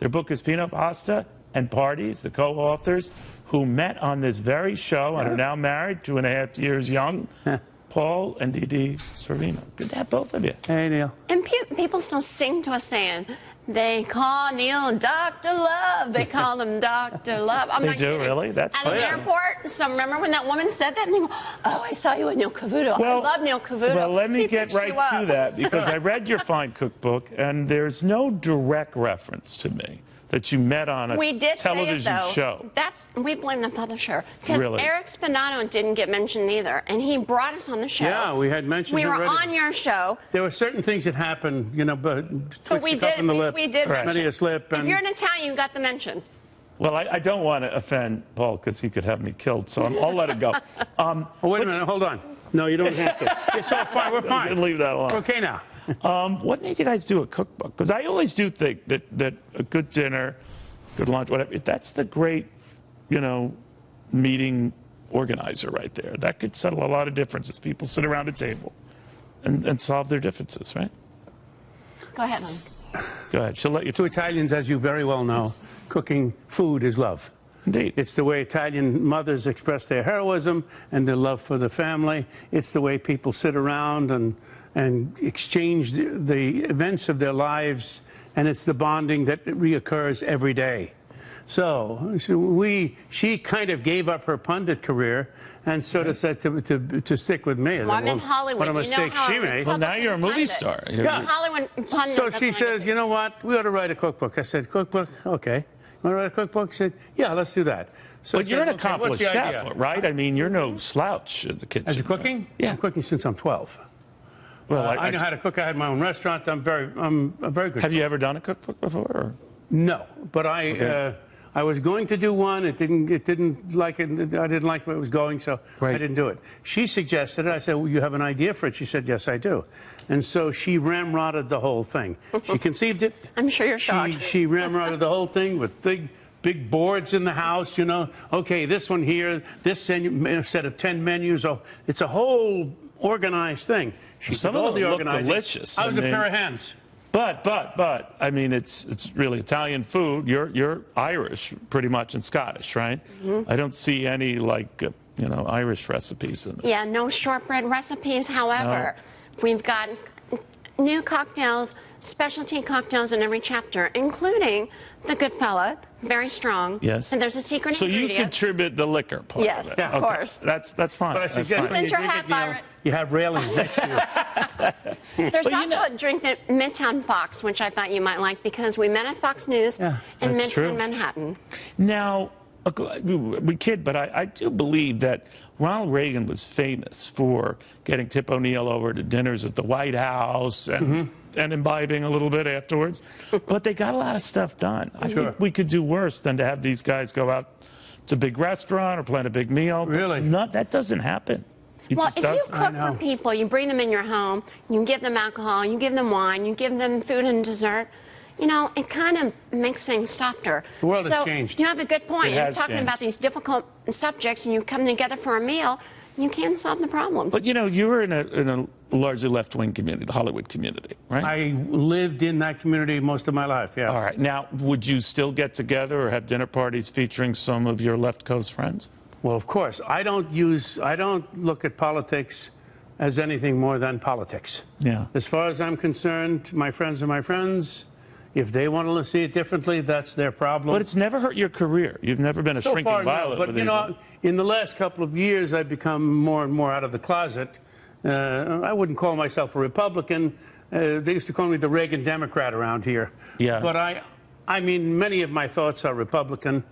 Their book is Peanut Pasta and Parties, the co-authors, who met on this very show and are now married, 2.5 years young. Paul and Dee Dee Sorvino. Good to have both of you. Hey, Neil. And people still sing to us saying, they call Neil Dr. Love. They call him Dr. Love. I'm They not do, kidding. really? That's At an airport, so remember when that woman said that? And they go, oh, I saw you with Neil Cavuto. I love Neil Cavuto. Well, let me get right to to that, because I read your fine cookbook, and there's no direct reference to me that you met on a television show. We blame the publisher. Because Really? Eric Spinato didn't get mentioned either, and he brought us on the show. Yeah, we had mentioned We were already. on your show. There were certain things that happened, you know, but we did. We did. Many a slip. If you're an Italian, you got the mention. Well, I don't want to offend Paul because he could have me killed, so I'll let it go. Oh, wait a minute, hold on. No, you don't have to. It's all fine. We're fine. Leave that alone. We're okay now. What made you guys do a cookbook? Because I always do think that a good dinner, good lunch, whatever, that's the great, you know, meeting organizer right there. That could settle a lot of differences. People sit around a table and solve their differences, right? Go ahead, Mom. Go ahead. She'll let you. To Italians, as you very well know, cooking food is love. Indeed. It's the way Italian mothers express their heroism and their love for the family. It's the way people sit around and exchange the events of their lives, and it's the bonding that reoccurs every day. So she kind of gave up her pundit career and sort of said to stick with me. Well, I'm in Hollywood. What a mistake she made. Well, now you're a movie star. Yeah. Hollywood pundit. So she says, you know what, we ought to write a cookbook. I said, cookbook? Okay. You want to write a cookbook? She said, yeah, let's do that. So but you're an accomplished chef, right? I mean, you're no slouch in the kitchen. As a cooking? Yeah. I'm cooking since I'm 12. Well, I know how to cook. I had my own restaurant. I'm a very good cook. Have you ever done a cookbook before? Or? No, but I was going to do one. I didn't like where it was going, so I didn't do it. She suggested it. I said, well, you have an idea for it? She said, yes, I do. And so she ramrodded the whole thing. She conceived it. I'm sure you're shocked. She ramrodded the whole thing with big boards in the house, you know. Okay, this one here, this set of 10 menus. Oh, it's a whole organized thing. Some of them look delicious. I was a pair of hands. But, I mean, it's really Italian food. You're Irish, pretty much, and Scottish, right? Mm-hmm. I don't see any, like, you know, Irish recipes in it. Yeah, no shortbread recipes. However, we've got new cocktails, specialty cocktails in every chapter, including the Goodfella, very strong. Yes. And there's a secret so ingredient. So you contribute the liquor part yes, of it. Of course. That's fine. But I suggest when you drink it, you have railings next to you. There's also a drink at Midtown Fox, which I thought you might like, because we met at Fox News in Midtown Manhattan. Now, we kid, but I do believe that Ronald Reagan was famous for getting Tip O'Neill over to dinners at the White House and imbibing a little bit afterwards. But they got a lot of stuff done. I think we could do worse than to have these guys go out to a big restaurant or plan a big meal. Really? That doesn't happen. Well, if you cook for people, you bring them in your home, you give them alcohol, you give them wine, you give them food and dessert, you know, it kind of makes things softer. The world has changed. You have a good point. You're talking about these difficult subjects, and you come together for a meal, you can solve the problem. But, you know, you were in a largely left-wing community, the Hollywood community, right? I lived in that community most of my life, yeah. All right. Now, would you still get together or have dinner parties featuring some of your left coast friends? Well, of course. I don't look at politics as anything more than politics. Yeah. As far as I'm concerned, my friends are my friends. If they want to see it differently, that's their problem. But it's never hurt your career. You've never been a shrinking violet. But, you know, in the last couple of years, I've become more and more out of the closet. I wouldn't call myself a Republican. They used to call me the Reagan Democrat around here. Yeah. But I mean, many of my thoughts are Republican.